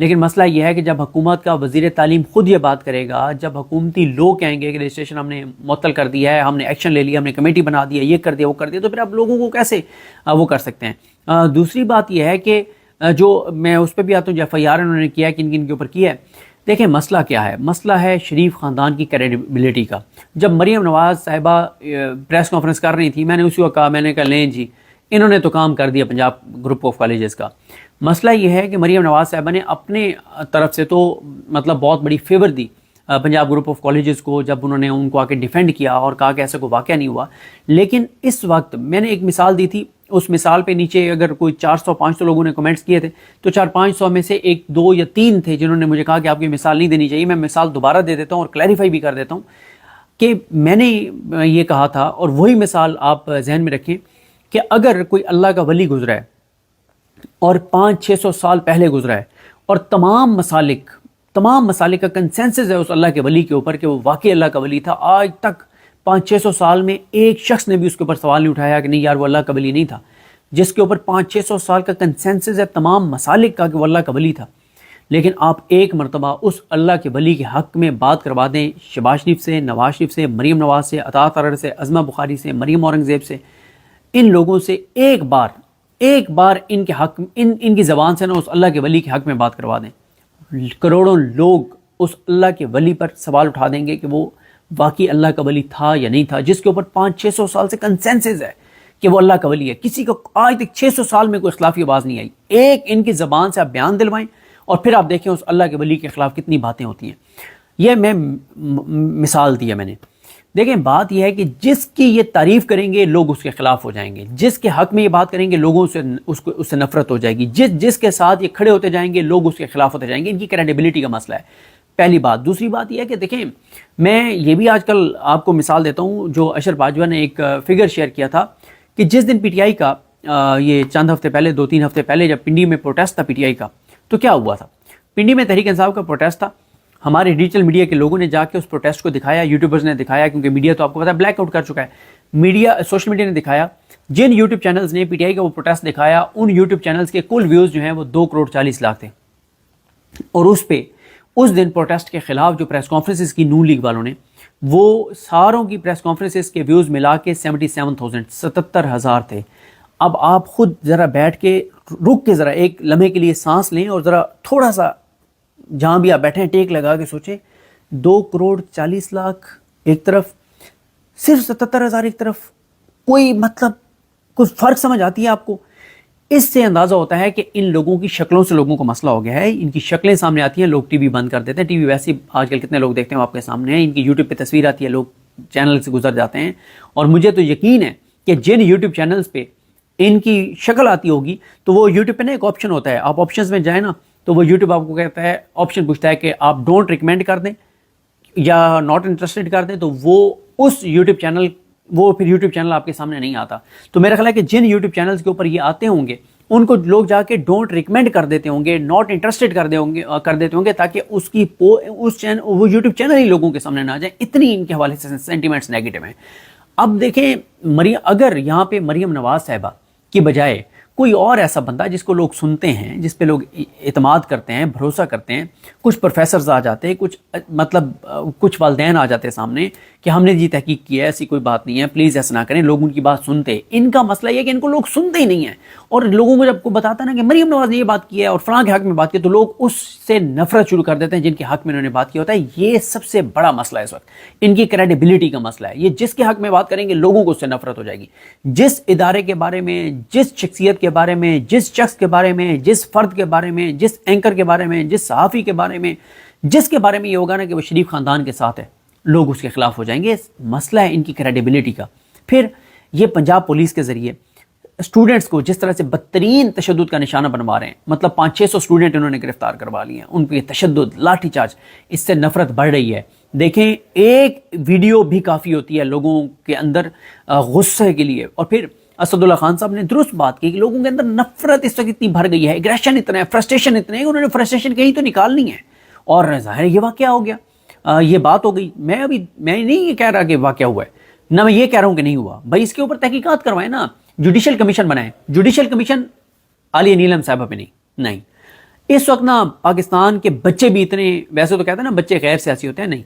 لیکن مسئلہ یہ ہے کہ جب حکومت کا وزیر تعلیم خود یہ بات کرے گا، جب حکومتی لوگ کہیں گے کہ رجسٹریشن ہم نے معطل کر دیا ہے، ہم نے ایکشن لے لیا، ہم نے کمیٹی بنا دیا، یہ کر دیا وہ کر دیا، تو پھر آپ لوگوں کو کیسے وہ کر سکتے ہیں؟ دوسری بات یہ ہے کہ جو میں اس پہ بھی آتا ہوں، جو FIR انہوں نے کیا ہے، کن کن کے اوپر کیا ہے. دیکھیں مسئلہ کیا ہے، مسئلہ ہے شریف خاندان کی کریڈیبلٹی کا. جب مریم نواز صاحبہ پریس کانفرنس کر رہی تھی، میں نے اسی وقت کہا، میں نے کہا لیں جی انہوں نے تو کام کر دیا پنجاب گروپ آف کالجز کا. مسئلہ یہ ہے کہ مریم نواز صاحبہ نے اپنے طرف سے تو مطلب بہت بڑی فیور دی پنجاب گروپ آف کالجز کو، جب انہوں نے ان کو آ کے ڈیفینڈ کیا اور کہا کہ ایسا کوئی واقعہ نہیں ہوا. لیکن اس وقت میں نے ایک مثال دی تھی، اس مثال پہ نیچے اگر کوئی 400-500 لوگوں نے کمنٹس کیے تھے تو 400-500 میں سے 1 2 یا 3 تھے جنہوں نے مجھے کہا کہ آپ کی مثال نہیں دینی چاہیے. میں مثال دوبارہ دے دیتا ہوں اور کلیریفائی بھی کر دیتا ہوں کہ میں نے یہ کہا تھا، اور وہی مثال آپ ذہن میں رکھیں کہ اگر کوئی اللہ کا ولی گزرا ہے اور 500-600 سال پہلے گزرا ہے اور تمام مسالک کا کنسنسس ہے اس اللہ کے ولی کے اوپر کہ وہ واقعی اللہ کا ولی تھا، آج تک 500-600 سال میں ایک شخص نے بھی اس کے اوپر سوال نہیں اٹھایا کہ نہیں یار وہ اللہ کا ولی نہیں تھا، جس کے اوپر 500-600 سال کا کنسنسس ہے تمام مسالک کا کہ وہ اللہ کا ولی تھا. لیکن آپ ایک مرتبہ اس اللہ کے ولی کے حق میں بات کروا دیں شہباز شریف سے، نواز شریف سے، مریم نواز سے، عطا طرر سے، عظمہ بخاری سے، مریم اورنگزیب سے، ان لوگوں سے ایک بار ان کے حق ان کی زبان سے نا اس اللہ کے ولی کے حق میں بات کروا دیں، کروڑوں لوگ اس اللہ کے ولی پر سوال اٹھا دیں گے کہ وہ واقعی اللہ کا ولی تھا یا نہیں تھا، جس کے اوپر 500-600 سال سے کنسنسس ہے کہ وہ اللہ کا ولی ہے. کسی کو آج تک 600 سال میں کوئی اختلافی آواز نہیں آئی. ایک ان کی زبان سے آپ بیان دلوائیں اور پھر آپ دیکھیں اس اللہ کے ولی کے خلاف کتنی باتیں ہوتی ہیں. یہ میں مثال دی ہے میں نے. دیکھیں بات یہ ہے کہ جس کی یہ تعریف کریں گے لوگ اس کے خلاف ہو جائیں گے، جس کے حق میں یہ بات کریں گے لوگوں سے اس سے نفرت ہو جائے گی، جس کے ساتھ یہ کھڑے ہوتے جائیں گے لوگ اس کے خلاف ہوتے جائیں گے. ان کی کریڈیبلٹی کا مسئلہ ہے، پہلی بات. دوسری بات یہ ہے کہ دیکھیں میں یہ بھی آج کل آپ کو مثال دیتا ہوں، جو اشرف باجوہ نے ایک فگر شیئر کیا تھا کہ جس دن PTI کا یہ چند ہفتے پہلے 2-3 ہفتے پہلے جب پنڈی میں پروٹیسٹ تھا PTI کا، تو کیا ہوا تھا؟ پنڈی میں تحریک انصاف کا پروٹیسٹ تھا. ہمارے ڈیجیٹل میڈیا کے لوگوں نے جا کے اس پروٹیسٹ کو دکھایا، یوٹیوبرز نے دکھایا، کیونکہ میڈیا تو آپ کو پتا ہے بلیک آؤٹ کر چکا ہے. سوشل میڈیا نے دکھایا. جن یوٹیوب چینلز نے PTI کا وہ پروٹیسٹ دکھایا، ان یوٹیوب چینلز کے کل ویوز جو ہیں وہ 2.40 کروڑ تھے. اور اس دن پروٹیسٹ کے خلاف جو پریس کانفرنسز کی نون لیگ والوں نے، وہ ساروں کی پریس کانفرنسز کے ویوز ملا کے 77,000 تھے. اب آپ خود ذرا بیٹھ کے رک کے ذرا ایک لمحے کے لیے سانس لیں اور ذرا تھوڑا سا جہاں بھی آپ بیٹھے ہیں ٹیک لگا کے سوچیں. 2.40 کروڑ ایک طرف، صرف 77,000 ایک طرف، کوئی مطلب کوئی فرق سمجھ آتی ہے آپ کو؟ اس سے اندازہ ہوتا ہے کہ ان لوگوں کی شکلوں سے لوگوں کو مسئلہ ہو گیا ہے. ان کی شکلیں سامنے آتی ہیں، لوگ ٹی وی بند کر دیتے ہیں. ٹی وی ویسے آج کل کتنے لوگ دیکھتے ہیں آپ کے سامنے ہیں. ان کی یوٹیوب پہ تصویر آتی ہے، لوگ چینل سے گزر جاتے ہیں. اور مجھے تو یقین ہے کہ جن یوٹیوب چینلز پہ ان کی شکل آتی ہوگی تو وہ یوٹیوب پہ نا ایک آپشن ہوتا ہے، آپ آپشنز میں جائیں نا تو وہ یوٹیوب آپ کو کہتا ہے، آپشن پوچھتا ہے کہ آپ ڈونٹ ریکمینڈ کر دیں یا ناٹ انٹرسٹڈ کر دیں، تو وہ پھر یوٹیوب چینل آپ کے سامنے نہیں آتا. تو میرا خیال ہے کہ جن یوٹیوب چینلز کے اوپر یہ آتے ہوں گے ان کو لوگ جا کے ڈونٹ ریکمینڈ کر دیتے ہوں گے، ناٹ انٹرسٹڈ کر دیتے ہوں گے تاکہ وہ یوٹیوب چینل ہی لوگوں کے سامنے نہ آ جائیں. اتنی ان کے حوالے سے سینٹیمنٹس نیگیٹو ہیں. اب دیکھیں اگر یہاں پہ مریم نواز صاحبہ کی بجائے کوئی اور ایسا بندہ جس کو لوگ سنتے ہیں، جس پہ لوگ اعتماد کرتے ہیں، بھروسہ کرتے ہیں، کچھ پروفیسرز آ جاتے ہیں، کچھ والدین آ جاتے ہیں سامنے کہ ہم نے جی تحقیق کی ہے، ایسی کوئی بات نہیں ہے، پلیز ایسا نہ کریں، لوگ ان کی بات سنتے. ان کا مسئلہ یہ ہے کہ ان کو لوگ سنتے ہی نہیں ہیں. اور لوگوں کو جب کو بتاتا ہے نا کہ مریم نواز نے یہ بات کی ہے اور فلاں کے حق میں بات کی، تو لوگ اس سے نفرت شروع کر دیتے ہیں جن کے حق میں انہوں نے بات کی ہوتا ہے. یہ سب سے بڑا مسئلہ ہے اس وقت، ان کی کریڈیبلٹی کا مسئلہ ہے. یہ جس کے حق میں بات کریں گے لوگوں کو اس سے نفرت ہو جائے گی. جس ادارے کے بارے میں، جس شخصیت کے بارے میں، جس شخص کے بارے میں، جس فرد کے بارے میں، جس اینکر کے بارے میں، جس صحافی کے بارے میں، جس کے بارے میں یہ ہوگا نا کہ وہ شریف خاندان کے ساتھ ہے، لوگ اس کے خلاف ہو جائیں گے. مسئلہ ہے ان کی کریڈیبلٹی کا. پھر یہ پنجاب پولیس کے ذریعے اسٹوڈنٹس کو جس طرح سے بدترین تشدد کا نشانہ بنوا رہے ہیں، مطلب 500-600 اسٹوڈنٹ انہوں نے گرفتار کروا لیے ہیں، ان پہ تشدد، لاٹھی چارج، اس سے نفرت بڑھ رہی ہے. دیکھیں ایک ویڈیو بھی کافی ہوتی ہے لوگوں کے اندر غصے کے لیے. اور پھر اسد اللہ خان صاحب نے درست بات کی کہ لوگوں کے اندر نفرت اس وقت اتنی بھر گئی ہے، ایگریشن اتنا ہے، فرسٹریشن اتنے ہے، انہوں نے فرسٹریشن کہیں تو نکالنی ہے. اور ظاہر یہ واقعہ ہو گیا، یہ بات ہو گئی. میں نہیں یہ کہہ رہا کہ واقعہ ہوا ہے، نہ میں یہ کہہ رہا ہوں کہ نہیں ہوا. بھائی اس کے اوپر تحقیقات کروائیں نا، جوڈیشل کمیشن بنائیں. جوڈیشل کمیشن عالیہ نیلم صاحبہ پہ نہیں. اس وقت نا پاکستان کے بچے بھی اتنے، ویسے تو کہتے ہیں نا بچے غیر سیاسی ہوتے ہیں، نہیں،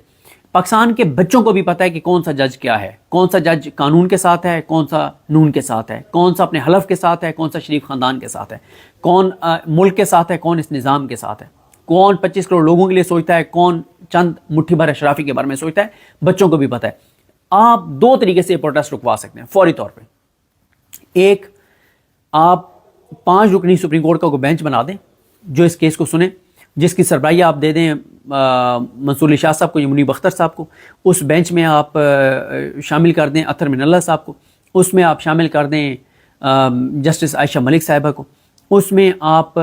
پاکستان کے بچوں کو بھی پتہ ہے کہ کون سا جج کیا ہے، کون سا جج قانون کے ساتھ ہے، کون سا نون کے ساتھ ہے، کون سا اپنے حلف کے ساتھ ہے، کون سا شریف خاندان کے ساتھ ہے، کون ملک کے ساتھ ہے، کون اس نظام کے ساتھ ہے، کون 25 کروڑ لوگوں کے لیے سوچتا ہے، کون چند مٹھی بھر اشرافی کے بارے میں سوچتا ہے، بچوں کو بھی پتہ ہے۔ آپ دو طریقے سے یہ پروٹیسٹ رکوا سکتے ہیں فوری طور پہ۔ ایک، آپ 5 رکنی سپریم کورٹ کا کوئی بینچ بنا دیں جو اس کیس کو سنے، جس کی سربراہی آپ دے دیں منصور علی شاہ صاحب کو یا منیب اختر صاحب کو۔ اس بینچ میں آپ شامل کر دیں اطہر من اللہ صاحب کو، اس میں آپ شامل کر دیں جسٹس عائشہ ملک صاحبہ کو، اس میں آپ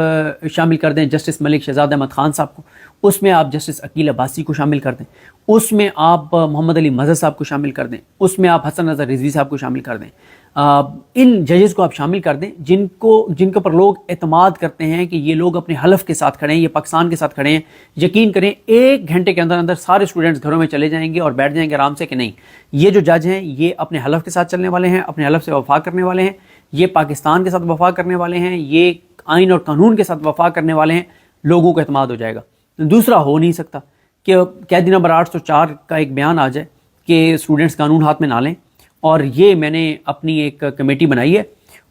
شامل کر دیں جسٹس ملک شہزاد احمد خان صاحب کو، اس میں آپ جسٹس عقیل عباسی کو شامل کر دیں، اس میں آپ محمد علی مظہر صاحب کو شامل کر دیں، اس میں آپ حسن نظر رضوی صاحب کو شامل کر دیں۔ ان ججز کو آپ شامل کر دیں جن کے پر لوگ اعتماد کرتے ہیں کہ یہ لوگ اپنے حلف کے ساتھ کھڑے ہیں، یہ پاکستان کے ساتھ کھڑے ہیں۔ یقین کریں 1 گھنٹے کے اندر اندر سارے اسٹوڈنٹس گھروں میں چلے جائیں گے اور بیٹھ جائیں گے آرام سے کہ نہیں، یہ جو جج ہیں یہ اپنے حلف کے ساتھ چلنے والے ہیں، اپنے حلف سے وفا کرنے والے ہیں، یہ پاکستان کے ساتھ وفا کرنے والے ہیں، یہ آئین اور قانون کے ساتھ وفا کرنے والے ہیں، لوگوں کو اعتماد ہو جائے گا۔ دوسرا ہو نہیں سکتا کہ قیدی نمبر 804 کا ایک بیان آ جائے کہ اسٹوڈنٹس قانون ہاتھ میں نہ لیں، اور یہ میں نے اپنی ایک کمیٹی بنائی ہے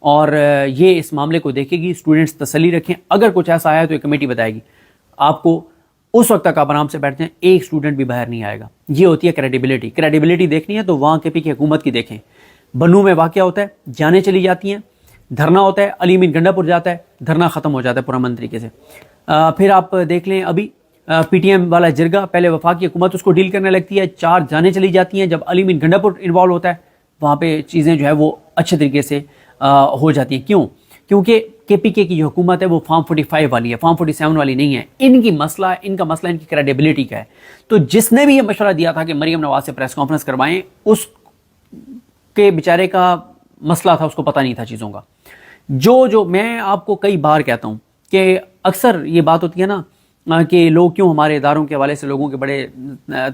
اور یہ اس معاملے کو دیکھے گی، اسٹوڈنٹس تسلی رکھیں، اگر کچھ ایسا آیا تو یہ کمیٹی بتائے گی آپ کو، اس وقت تک آپ آرام سے بیٹھتے ہیں، ایک اسٹوڈنٹ بھی باہر نہیں آئے گا۔ یہ ہوتی ہے کریڈیبلٹی دیکھنی ہے تو وہاں کے پی کی حکومت کی دیکھیں۔ بنو میں واقعہ ہوتا ہے، جانیں چلی جاتی ہیں، دھرنا ہوتا ہے، علی امین گنڈا پور جاتا ہے، دھرنا ختم ہو جاتا ہے پرامن طریقے سے۔ پھر آپ دیکھ لیں ابھی پی ٹی ایم والا جرگہ، پہلے وفاقی حکومت اس کو ڈیل کرنے لگتی ہے، 4 جانیں چلی جاتی ہیں، جب علی امین گنڈا پور انوالو ہوتا ہے وہاں پہ چیزیں جو ہے وہ اچھے طریقے سے ہو جاتی ہیں۔ کیوں؟ کیونکہ کے پی کے کی جو حکومت ہے وہ فارم 45 والی ہے، فارم 47 والی نہیں ہے۔ ان کا مسئلہ ان کی کریڈیبلٹی کا ہے۔ تو جس نے بھی یہ مشورہ دیا تھا کہ مریم نواز سے پریس کانفرنس کروائیں، اس کے بیچارے کا مسئلہ تھا، اس کو پتہ نہیں تھا چیزوں کا۔ جو میں آپ کو کئی بار کہتا ہوں کہ اکثر یہ بات ہوتی ہے نا کہ لوگ کیوں ہمارے اداروں کے حوالے سے لوگوں کے بڑے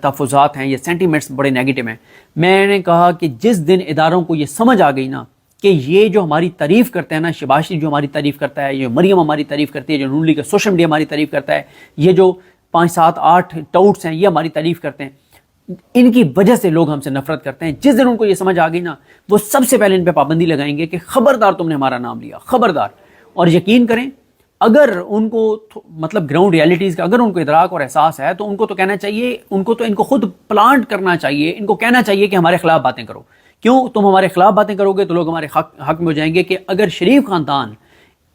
تحفظات ہیں، یہ سینٹیمنٹس بڑے نیگیٹو ہیں۔ میں نے کہا کہ جس دن اداروں کو یہ سمجھ آ گئی نا کہ یہ جو ہماری تعریف کرتے ہیں نا، شباشی جو ہماری تعریف کرتا ہے، یہ مریم ہماری تعریف کرتی ہے، جو نون لیگ کا سوشل میڈیا ہماری تعریف کرتا ہے، یہ جو 5 7 8 ٹاؤٹس ہیں یہ ہماری تعریف کرتے ہیں، ان کی وجہ سے لوگ ہم سے نفرت کرتے ہیں۔ جس دن ان کو یہ سمجھ آ گئی نا، وہ سب سے پہلے ان پہ پابندی لگائیں گے کہ خبردار تم نے ہمارا نام لیا، خبردار۔ اور یقین کریں اگر ان کو مطلب گراؤنڈ ریالٹیز کا اگر ان کو ادراک اور احساس ہے تو ان کو تو کہنا چاہیے، ان کو خود پلانٹ کرنا چاہیے، ان کو کہنا چاہیے کہ ہمارے خلاف باتیں کرو۔ کیوں؟ تم ہمارے خلاف باتیں کرو گے تو لوگ ہمارے حق میں ہو جائیں گے کہ اگر شریف خاندان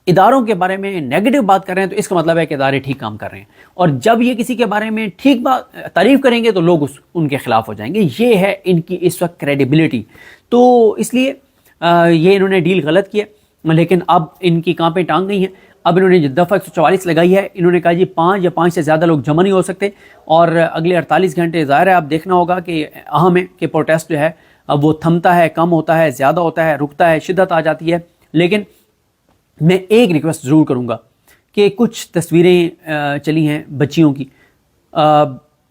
اداروں کے بارے میں نیگیٹو بات کر رہے ہیں تو اس کا مطلب ہے کہ ادارے ٹھیک کام کر رہے ہیں، اور جب یہ کسی کے بارے میں ٹھیک بات تعریف کریں گے تو لوگ ان کے خلاف ہو جائیں گے۔ یہ ہے ان کی اس وقت کریڈیبلٹی۔ تو اس لیے یہ انہوں نے ڈیل غلط کیا، لیکن اب ان کی کانپیں ٹانگ گئی ہیں۔ اب انہوں نے دفعہ 144 لگائی ہے، انہوں نے کہا جی 5 یا 5 سے زیادہ لوگ جمع نہیں ہو سکتے، اور اگلے 48 گھنٹے ظاہر ہے آپ دیکھنا ہوگا کہ اہم ہے کہ پروٹیسٹ جو ہے اب وہ تھمتا ہے، کم ہوتا ہے، زیادہ ہوتا ہے، رکتا ہے، شدت آ جاتی ہے۔ لیکن میں ایک ریکویسٹ ضرور کروں گا کہ کچھ تصویریں چلی ہیں بچیوں کی،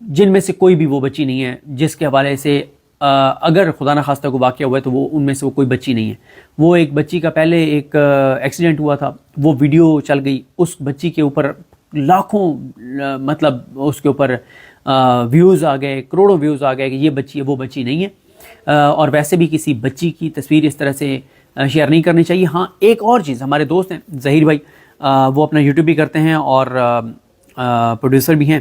جن میں سے کوئی بھی وہ بچی نہیں ہے جس کے حوالے سے اگر خدا نخواستہ کو واقعہ ہوا ہے تو وہ ان میں سے وہ کوئی بچی نہیں ہے۔ وہ ایک بچی کا پہلے ایک ایکسیڈنٹ ہوا تھا، وہ ویڈیو چل گئی، اس بچی کے اوپر لاکھوں مطلب اس کے اوپر ویوز آ گئے، کروڑوں ویوز آ گئے کہ یہ بچی ہے، وہ بچی نہیں ہے۔ اور ویسے بھی کسی بچی کی تصویر اس طرح سے شیئر نہیں کرنی چاہیے۔ ہاں ایک اور چیز، ہمارے دوست ہیں ظہیر بھائی، وہ اپنا یوٹیوب بھی کرتے ہیں اور پروڈیوسر بھی ہیں۔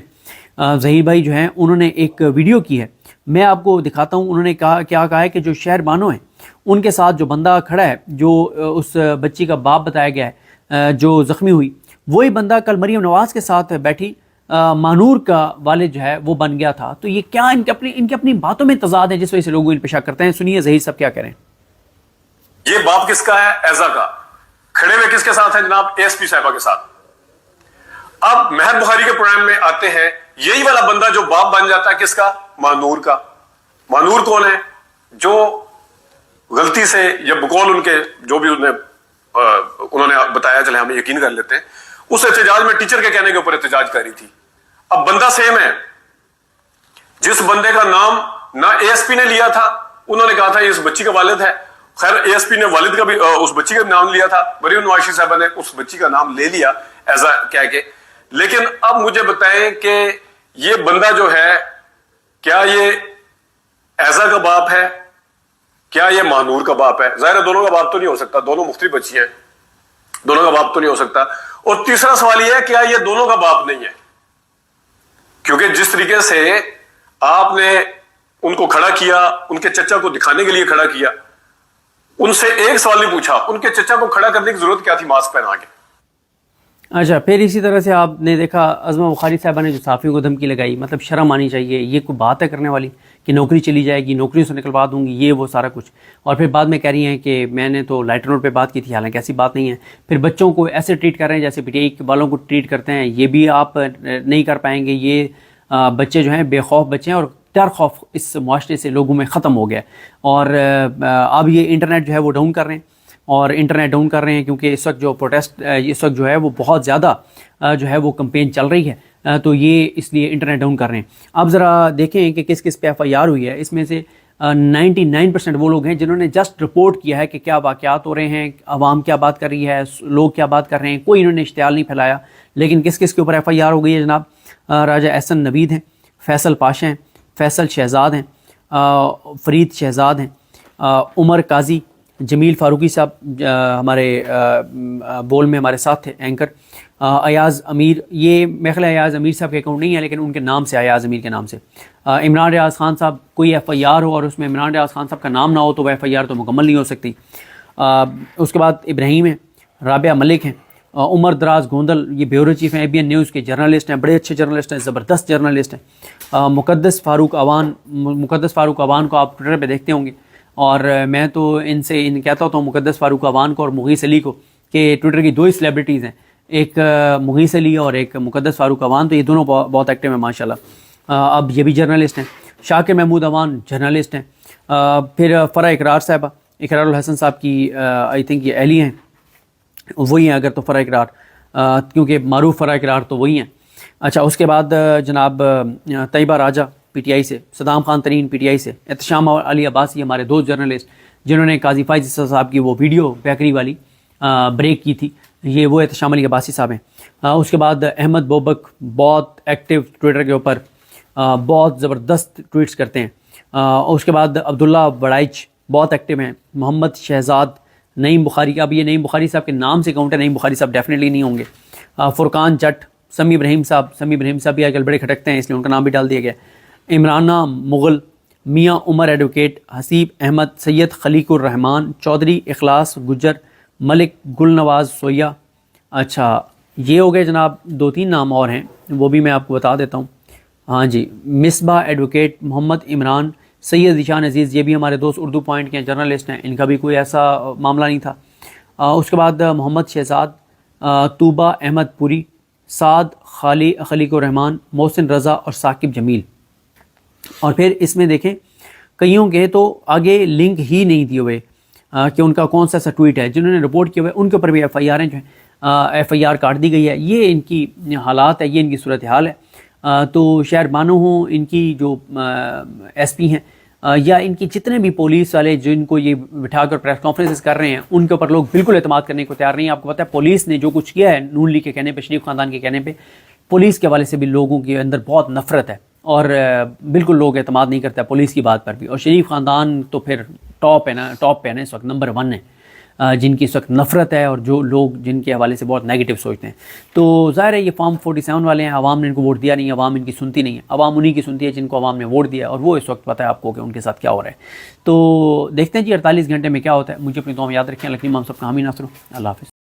ظہیر بھائی جو ہیں انہوں نے ایک ویڈیو کی ہے، میں آپ کو دکھاتا ہوں۔ انہوں نے کیا کہا ہے کہ جو شہر بانو ہیں ان کے ساتھ جو بندہ کھڑا ہے، جو اس بچی کا باپ بتایا گیا ہے جو زخمی ہوئی، وہی بندہ کل مریم نواز کے ساتھ بیٹھی مانور کا والد جو ہے وہ بن گیا تھا۔ تو یہ کیا ان کی اپنی باتوں میں تضاد ہے جس وجہ سے لوگ ان پہ شک کرتے ہیں۔ سنیے ظہیر صاحب کیا کہہ رہے ہیں۔ یہ باپ کس کا ہے؟ ایزا کا۔ کھڑے ہوئے کس کے ساتھ ہے جناب؟ اے ایس پی صاحبہ کے ساتھ۔ اب مہر بخاری کے پروگرام میں آتے ہیں، یہی والا بندہ جو باپ بن جاتا ہے کس کا؟ مانور کا۔ مانور کون ہے؟ جو غلطی سے یا بقول ان کے جو بھی انہوں نے بتایا، چلے ہمیں یقین کر لیتے ہیں، اس احتجاج میں ٹیچر کے کہنے کے اوپر احتجاج کر رہی تھی۔ اب بندہ سیم ہے، جس بندے کا نام نہ اے ایس پی نے لیا تھا، انہوں نے کہا تھا یہ اس بچی کا والد ہے، خیر اے ایس پی نے والد کا بھی اس بچی کا نام لیا تھا، مریم نواز صاحبہ نے اس بچی کا نام لے لیا ایزا کہہ کے، لیکن اب مجھے بتائیں کہ یہ بندہ جو ہے کیا یہ ایزا کا باپ ہے, کیا یہ مانور کا باپ ہے؟ ظاہر ہے دونوں کا باپ تو نہیں ہو سکتا, دونوں مختلف بچی ہیں, دونوں کا باپ تو نہیں ہو سکتا. اور تیسرا سوال یہ ہے کیا یہ دونوں کا باپ نہیں ہے؟ کیونکہ جس طریقے سے آپ نے ان کو کھڑا کیا, ان کے چچا کو دکھانے کے لیے کھڑا کیا, ان سے ایک سوال نہیں پوچھا ان کے چچا کو کھڑا کرنے کی ضرورت کیا تھی ماسک پہنا کے؟ اچھا, پھر اسی طرح سے آپ نے دیکھا عظمہ بخاری صاحبہ نے جو صحافیوں کو دھمکی لگائی, مطلب شرم آنی چاہیے, یہ کوئی بات ہے کرنے والی کہ نوکری چلی جائے گی, نوکریوں سے نکلوا دوں گی, یہ وہ سارا کچھ. اور پھر بعد میں کہہ رہی ہیں کہ میں نے تو لائٹر روڈ پہ بات کی تھی, حالانکہ ایسی بات نہیں ہے. پھر بچوں کو ایسے ٹریٹ کر رہے ہیں جیسے پی ٹی آئی والوں کو ٹریٹ کرتے ہیں, یہ بھی آپ نہیں کر پائیں گے. یہ بچے جو ہیں بے خوف بچے ہیں, اور ڈر خوف اس معاشرے سے لوگوں میں ختم ہو گیا. اور اب یہ انٹرنیٹ جو ہے وہ ڈاؤن کر رہے ہیں, اور انٹرنیٹ ڈاؤن کر رہے ہیں کیونکہ اس وقت جو پروٹیسٹ اس وقت جو ہے وہ بہت زیادہ جو ہے وہ کمپین چل رہی ہے, تو یہ اس لیے انٹرنیٹ ڈاؤن کر رہے ہیں. اب ذرا دیکھیں کہ کس کس پہ ایف آئی آر ہوئی ہے. اس میں سے 99% وہ لوگ ہیں جنہوں نے جسٹ رپورٹ کیا ہے کہ کیا واقعات ہو رہے ہیں, عوام کیا بات کر رہی ہے, لوگ کیا بات کر رہے ہیں, کوئی انہوں نے اشتعال نہیں پھیلایا. لیکن کس کس کے اوپر ایف آئی آر ہو گئی ہے جناب؟ راجہ احسن نوید ہیں, فیصل پاشا ہیں, فیصل شہزاد ہیں, فرید شہزاد ہیں, عمر قاضی, جمیل فاروقی صاحب ہمارے بول میں ہمارے ساتھ تھے اینکر, ایاز امیر, یہ میرے خیال ایاز امیر صاحب کے اکاؤنٹ نہیں ہے لیکن ان کے نام سے, ایاز امیر کے نام سے. عمران ریاض خان صاحب, کوئی ایف آئی آر ہو اور اس میں عمران ریاض خان صاحب کا نام نہ ہو تو وہ ایف آئی آر تو مکمل نہیں ہو سکتی. اس کے بعد ابراہیم ہیں, رابعہ ملک ہیں, عمر دراز گوندل, یہ بیورو چیف ہیں, اے بی این نیوز کے جرنلسٹ ہیں, بڑے اچھے جرنلسٹ ہیں, زبردست جرنلسٹ ہیں. مقدس فاروق اوان کو آپ ٹویٹر پہ دیکھتے ہوں گے, اور میں تو ان سے کہتا ہوتا ہوں مقدس فاروق اوان کو اور مغیث علی کو کہ ٹویٹر کی دو ہی سیلیبریٹیز ہیں, ایک مغیث علی اور ایک مقدس فاروق اوان, تو یہ دونوں بہت ایکٹیو ہیں ماشاءاللہ. اب یہ بھی جرنلسٹ ہیں. شاکر محمود اوان جرنلسٹ ہیں. پھر فرح اقرار صاحبہ, اقرار الحسن صاحب کی آئی تھنک یہ اہلی ہیں, وہی ہیں اگر تو فرح اقرار, کیونکہ معروف فرح اقرار تو وہی ہیں. اچھا, اس کے بعد جناب طیبہ راجہ پی ٹی آئی سے, Saddam Khan Tareen P T I سے, احتشام علی عباسی ہمارے دو جرنلسٹ جنہوں نے قاضی فائز عیسیٰ صاحب کی وہ ویڈیو بیکری والی بریک کی تھی, یہ وہ احتشام علی عباسی صاحب ہیں. اس کے بعد احمد بوبک بہت ایکٹیو ٹویٹر کے اوپر, بہت زبردست ٹویٹس کرتے ہیں. اس کے بعد عبداللہ بڑائچ بہت ایکٹیو ہیں. محمد شہزاد, نعیم بخاری, اب یہ نعیم بخاری صاحب کے نام سے کاؤنٹ ہے, نعیم بخاری صاحب ڈیفینیٹلی نہیں ہوں گے. فرقان جٹ, سمی ابراہیم صاحب بھی آج کل بڑے کھٹکتے ہیں اس لیے ان کا نام بھی ڈال دیا گیا. عمرانہ مغل, میاں عمر ایڈوکیٹ, حسیب احمد, سید خلیق الرحمان چودھری, اخلاص گجر, ملک گل نواز سویا. اچھا, یہ ہو گئے جناب. 2-3 نام اور ہیں وہ بھی میں آپ کو بتا دیتا ہوں. ہاں جی, مصباح ایڈوکیٹ, محمد عمران, سید ذیشان عزیز, یہ بھی ہمارے دوست اردو پوائنٹ کے جرنلسٹ ہیں, ان کا بھی کوئی ایسا معاملہ نہیں تھا. اس کے بعد محمد شہزاد, طوبہ احمد پوری, سعد خلیق الرحمان, محسن رضا اور ثاقب جمیل. اور پھر اس میں دیکھیں کئیوں کے تو آگے لنک ہی نہیں دیے ہوئے کہ ان کا کون سا ایسا ٹویٹ ہے. جنہوں نے رپورٹ کیے ہوئے ان کے اوپر بھی ایف آئی آریں جو ہیں ایف آئی آر کاٹ دی گئی ہے. یہ ان کی حالات ہے, یہ ان کی صورتحال ہے. تو شہر بانو ہوں, ان کی جو ایس پی ہیں, یا ان کی جتنے بھی پولیس والے جن کو یہ بٹھا کر پریس کانفرنسز کر رہے ہیں, ان کے اوپر لوگ بالکل اعتماد کرنے کو تیار نہیں ہیں. آپ کو پتہ ہے پولیس نے جو کچھ کیا ہے نون لیگ کے کہنے پہ, شریف خاندان کے کہنے پہ, پولیس کے حوالے سے بھی لوگوں کے اندر بہت نفرت ہے, اور بالکل لوگ اعتماد نہیں کرتے پولیس کی بات پر بھی. اور شریف خاندان تو پھر ٹاپ پہ نا اس وقت نمبر 1 ہے, جن کی اس وقت نفرت ہے, اور جو لوگ جن کے حوالے سے بہت نیگیٹو سوچتے ہیں. تو ظاہر ہے یہ فارم 47 والے ہیں, عوام نے ان کو ووٹ دیا نہیں, عوام ان کی سنتی نہیں ہے. عوام انہی کی سنتی ہے جن کو عوام نے ووٹ دیا, اور وہ اس وقت پتہ ہے آپ کو کہ ان کے ساتھ کیا ہو رہا ہے. تو دیکھتے ہیں جی 48 گھنٹے میں کیا ہوتا ہے. مجھے اپنی دعا میں یاد رکھیں. اللہ کریم ہم سب کا حامی ناصر ہو. اللہ حافظ.